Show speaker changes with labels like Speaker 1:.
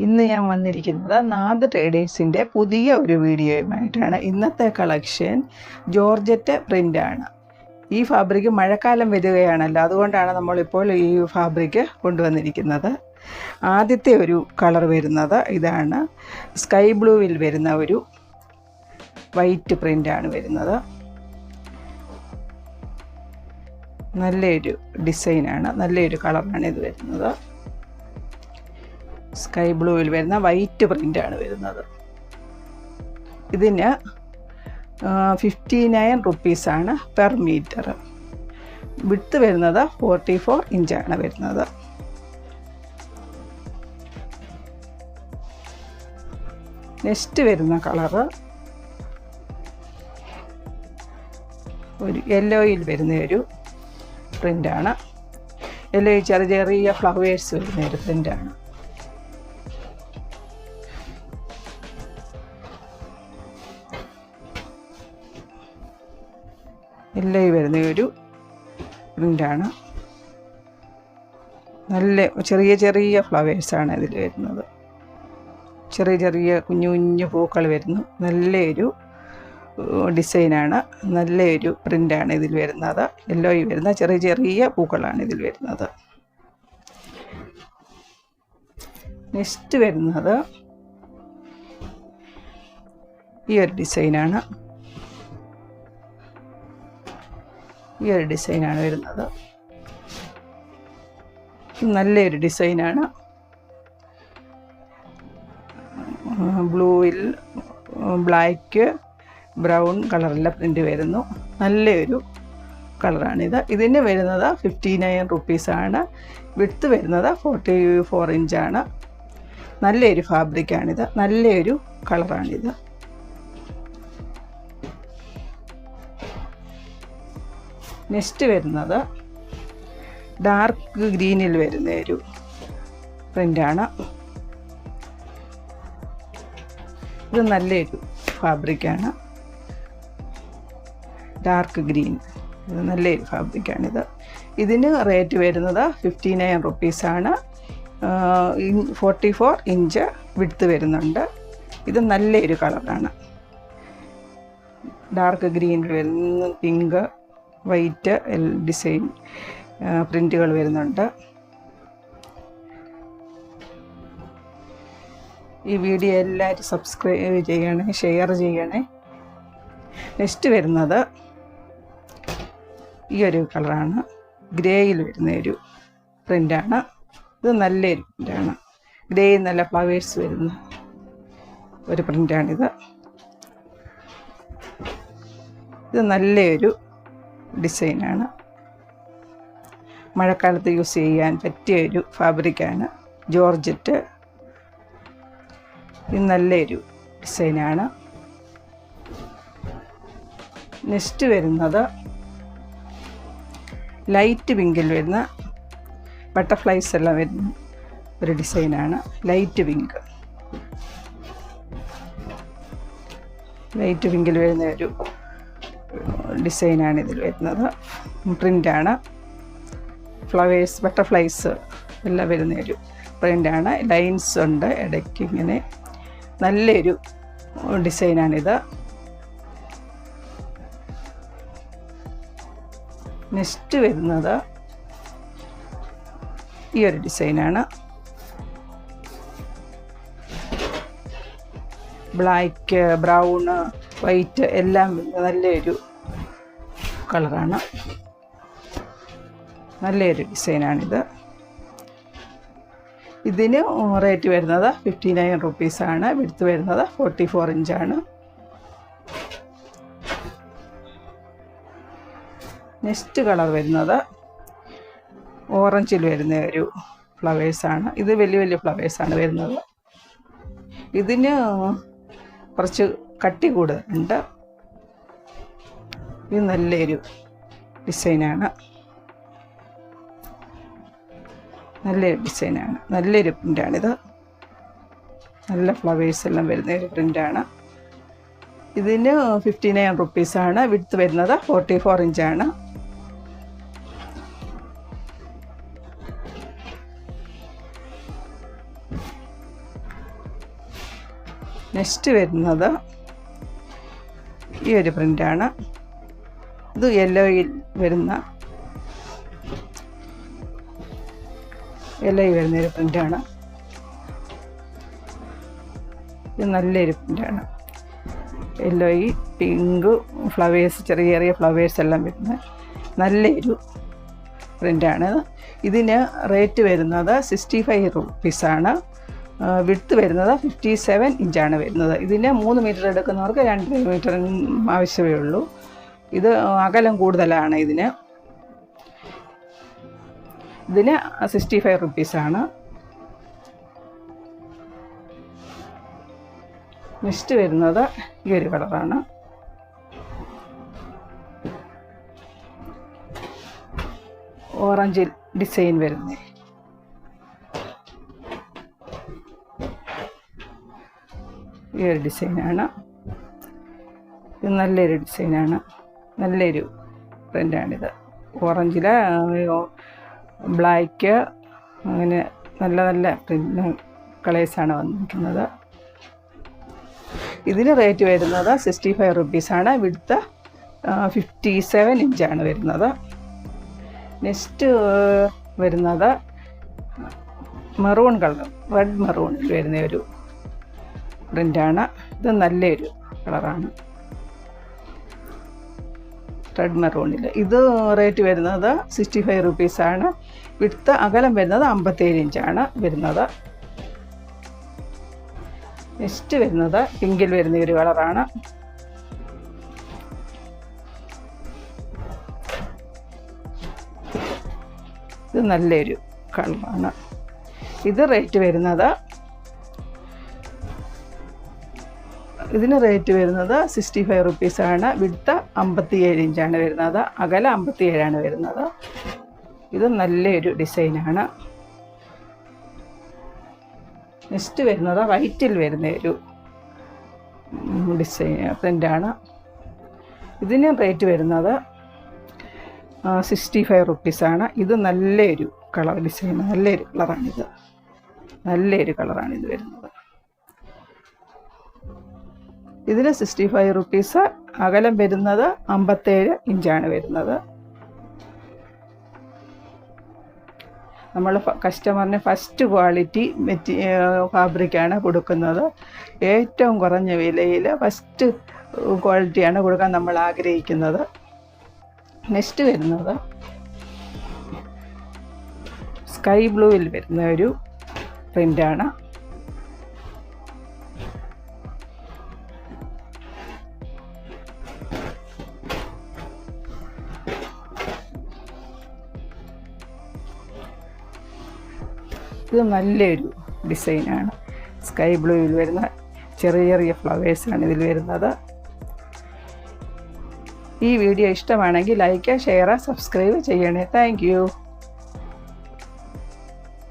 Speaker 1: ഇന്ന് ഞാൻ വന്നിരിക്കുന്നത് നാദ് ട്രേഡേഴ്സിൻ്റെ പുതിയ ഒരു വീഡിയോയുമായിട്ടാണ്. ഇന്നത്തെ കളക്ഷൻ ജോർജറ്റ് പ്രിൻ്റാണ്. ഈ ഫാബ്രിക് മഴക്കാലം വരികയാണല്ലോ, അതുകൊണ്ടാണ് നമ്മളിപ്പോൾ ഈ ഫാബ്രിക് കൊണ്ടുവന്നിരിക്കുന്നത്. ആദ്യത്തെ ഒരു കളർ വരുന്നത് ഇതാണ്. സ്കൈ ബ്ലൂവിൽ വരുന്ന ഒരു വൈറ്റ് പ്രിൻ്റാണ് വരുന്നത്. നല്ലൊരു ഡിസൈനാണ്, നല്ലൊരു കളറാണ് ഇത് വരുന്നത്. സ്കൈ ബ്ലൂവിൽ വരുന്ന വൈറ്റ് പ്രിൻ്റാണ് വരുന്നത്. ഇതിന് 59 റുപ്പീസാണ് പെർ മീറ്റർ. വിഡ്ത്ത് വരുന്നത് 44 ഇഞ്ചാണ് വരുന്നത്. നെക്സ്റ്റ് വരുന്ന കളറ് ഒരു യെല്ലോയിൽ വരുന്ന ഒരു പ്രിൻ്റാണ്. യെല്ലോയിൽ ചെറിയ ചെറിയ ഫ്ലവേഴ്സ് വരുന്ന ഒരു പ്രിൻ്റാണ്. യെല്ലോയിൽ വരുന്ന ഒരു പ്രിൻ്റാണ്. നല്ല ചെറിയ ചെറിയ ഫ്ലവേഴ്സാണ് ഇതിൽ വരുന്നത്. ചെറിയ ചെറിയ കുഞ്ഞു കുഞ്ഞു പൂക്കൾ വരുന്നു. നല്ലൊരു ഡിസൈനാണ്, നല്ലൊരു പ്രിൻ്റാണ് ഇതിൽ വരുന്നത്. യെല്ലോയിൽ വരുന്ന ചെറിയ ചെറിയ പൂക്കളാണ് ഇതിൽ വരുന്നത്. നെക്സ്റ്റ് വരുന്നത് ഈ ഒരു ഡിസൈനാണ്. ഈ ഒരു ഡിസൈനാണ് വരുന്നത്. നല്ലൊരു ഡിസൈനാണ്. ബ്ലൂവിൽ ബ്ലാക്ക് ബ്രൗൺ കളറിലെ പ്രിൻ്റ് വരുന്നു. നല്ലൊരു കളറാണിത്. ഇതിന് വരുന്നത് 59 റുപ്പീസാണ്. വിഡ്ത്ത് വരുന്നത് 44 ഇഞ്ചാണ്. നല്ലൊരു ഫാബ്രിക്കാണിത്, നല്ലൊരു കളറാണിത്. നെക്സ്റ്റ് വരുന്നത് ഡാർക്ക് ഗ്രീനിൽ വരുന്ന ഒരു പ്രിൻ്റാണ്. ഇത് നല്ലൊരു ഫാബ്രിക്കാണ്. ഡാർക്ക് ഗ്രീൻ, ഇത് നല്ലൊരു ഫാബ്രിക്കാണിത്. ഇതിന് റേറ്റ് വരുന്നത് 59 റുപ്പീസാണ്. 44 ഇഞ്ച് വിഡ്ത്ത് വരുന്നുണ്ട്. ഇത് നല്ലൊരു കളറാണ്. ഡാർക്ക് ഗ്രീനിൽ വരുന്ന പിങ്ക് വൈറ്റ് ഡിസൈൻ പ്രിൻ്റുകൾ വരുന്നുണ്ട്. ഈ വീഡിയോ എല്ലാവരും സബ്സ്ക്രൈബ് ചെയ്യണേ, ഷെയർ ചെയ്യണേ. നെക്സ്റ്റ് വരുന്നത് ഈ ഒരു കളറാണ്. ഗ്രേയിൽ വരുന്ന ഒരു പ്രിൻ്റാണ്. ഇത് നല്ലൊരു പ്രിൻ്റാണ്. ഗ്രേയിൽ നല്ല ഫ്ലവേഴ്സ് വരുന്ന ഒരു പ്രിൻ്റാണിത്. ഇത് നല്ലൊരു ഡിസൈനാണ്. മഴക്കാലത്ത് യൂസ് ചെയ്യാൻ പറ്റിയൊരു ഫാബ്രിക്കാണ് ജോർജറ്റ്. ഇത് നല്ലൊരു ഡിസൈനാണ്. നെക്സ്റ്റ് വരുന്നത് ലൈറ്റ് പിങ്കിൽ വരുന്ന ബട്ടർഫ്ലൈസ് എല്ലാം വരുന്ന ഒരു ഡിസൈനാണ്. ലൈറ്റ് പിങ്ക്, ലൈറ്റ് പിങ്കിൽ വരുന്ന ഒരു ഡിസൈനാണ് ഇതിൽ വരുന്നത്. പ്രിൻ്റാണ്. ഫ്ലവേഴ്സ് ബട്ടർഫ്ലൈസ് എല്ലാം വരുന്ന ഒരു പ്രിൻ്റാണ്. ലൈൻസ് ഉണ്ട് ഇടയ്ക്ക് ഇങ്ങനെ. നല്ലൊരു ഡിസൈനാണിത്. നെക്സ്റ്റ് വരുന്നത് ഈ ഒരു ഡിസൈനാണ്. ബ്ലാക്ക് ബ്രൗണ് വൈറ്റ് എല്ലാം നല്ലൊരു കളറാണ്. നല്ലൊരു ഡിസൈനാണിത്. ഇതിന് റേറ്റ് വരുന്നത് 59 റുപ്പീസാണ്. വിഡ്ത്ത് വരുന്നത് 44 ഇഞ്ചാണ്. നെക്സ്റ്റ് കളർ വരുന്നത് ഓറഞ്ചിൽ വരുന്ന ഒരു ഫ്ലവേഴ്സാണ്. ഇത് വലിയ വലിയ ഫ്ലവേഴ്സാണ് വരുന്നത്. ഇതിന് കുറച്ച് കട്ടി കൂടുതലുണ്ട്. ഇത് നല്ലൊരു ഡിസൈനാണ്. നല്ലൊരു ഡിസൈനാണ്, നല്ലൊരു പ്രിൻ്റാണിത്. നല്ല ഫ്ലവേഴ്സ് എല്ലാം വരുന്ന ഒരു പ്രിൻ്റാണ്. ഇതിന് 59 റുപ്പീസാണ്. വിഡ്ത്ത് വരുന്നത് 44 ഇഞ്ചാണ്. നെക്സ്റ്റ് വരുന്നത് ഈ ഒരു പ്രിൻ്റാണ്. ഇത് യെല്ലോയിൽ വരുന്ന ഒരു പ്രിൻ്റാണ്. ഇത് നല്ലൊരു പ്രിൻ്റാണ്. യെല്ലോയിൽ പിങ്ക് ഫ്ലവേഴ്സ്, ചെറിയ ചെറിയ ഫ്ലവേഴ്സ് എല്ലാം വരുന്ന നല്ലൊരു പ്രിൻ്റാണ്. ഇതിന് റേറ്റ് വരുന്നത് 65 റുപ്പീസാണ്. വിഡ്ത്ത് വരുന്നത് 57 ഇഞ്ചാണ് വരുന്നത്. ഇതിന് 3 മീറ്റർ എടുക്കുന്നവർക്ക് 2 മീറ്റർ ആവശ്യമേ ഉള്ളൂ. ഇത് അകലം കൂടുതലാണ്. ഇതിന് 65 റുപ്പീസാണ്. നെക്സ്റ്റ് വരുന്നത് ഈ ഒരു കളറാണ്. ഓറഞ്ചിൽ ഡിസൈൻ വരുന്നത്. ഈ ഒരു ഡിസൈനാണ്. ഇത് നല്ലൊരു ഡിസൈനാണ്, നല്ലൊരു പ്രിൻ്റാണിത്. ഓറഞ്ചിൽ ബ്ലാക്ക്, അങ്ങനെ നല്ല നല്ല പ്രിൻ്റ് കളേഴ്സാണ് വന്നിരിക്കുന്നത്. ഇതിന് റേറ്റ് വരുന്നത് 65 റുപ്പീസാണ്. വിഡ്ത്ത് 57 ഇഞ്ചാണ് വരുന്നത്. നെക്സ്റ്റ് വരുന്നത് മെറൂൺ കളർ, റെഡ് മെറൂണിൽ വരുന്ന ഒരു പ്രിൻ്റാണ്. ഇത് നല്ലൊരു കളറാണ്, റെഡ് മെറൂണിൽ. ഇത് റേറ്റ് വരുന്നത് 65 റുപ്പീസാണ്. വിഡ്ത്ത് അകലം വരുന്നത് 57 ഇഞ്ചാണ് വരുന്നത്. നെക്സ്റ്റ് വരുന്നത് പിങ്കിൽ വരുന്ന ഒരു കളറാണ്. ഇത് നല്ലൊരു കളറാണ്. ഇത് റേറ്റ് വരുന്നത്, ഇതിന് റേറ്റ് വരുന്നത് 65 റുപ്പീസാണ്. വിഡ്ത്ത് 57 ഇഞ്ചാണ് വരുന്നത്. അകലം 57 വരുന്നത്. ഇത് നല്ലൊരു ഡിസൈനാണ്. നെക്സ്റ്റ് വരുന്നത് വൈറ്റിൽ വരുന്ന ഒരു ഡിസൈൻ പ്രിൻ്റാണ്. ഇതിന് റേറ്റ് വരുന്നത് 65 റുപ്പീസാണ്. ഇത് നല്ലൊരു കളർ ഡിസൈൻ, നല്ലൊരു കളറാണിത്, നല്ലൊരു കളറാണിത് വരുന്നത്. ഇതിന് 65 റുപ്പീസ്. അകലം വരുന്നത് 57 ഇഞ്ചാണ് വരുന്നത്. നമ്മൾ കസ്റ്റമറിന് ഫസ്റ്റ് ക്വാളിറ്റി ഫാബ്രിക്കാണ് കൊടുക്കുന്നത്. ഏറ്റവും കുറഞ്ഞ വിലയിൽ ഫസ്റ്റ് ക്വാളിറ്റിയാണ് കൊടുക്കാൻ നമ്മൾ ആഗ്രഹിക്കുന്നത്. നെക്സ്റ്റ് വരുന്നത് സ്കൈ ബ്ലൂവിൽ വരുന്ന ഒരു പ്രിൻ്റാണ്. ഇത് നല്ലൊരു ഡിസൈനാണ്. സ്കൈ ബ്ലൂവിൽ വരുന്ന ചെറിയ ചെറിയ ഫ്ലവേഴ്സാണ് ഇതിൽ വരുന്നത്. ഈ വീഡിയോ ഇഷ്ടമാണെങ്കിൽ ലൈക്ക്, ഷെയർ, സബ്സ്ക്രൈബ് ചെയ്യണേ. Thank you.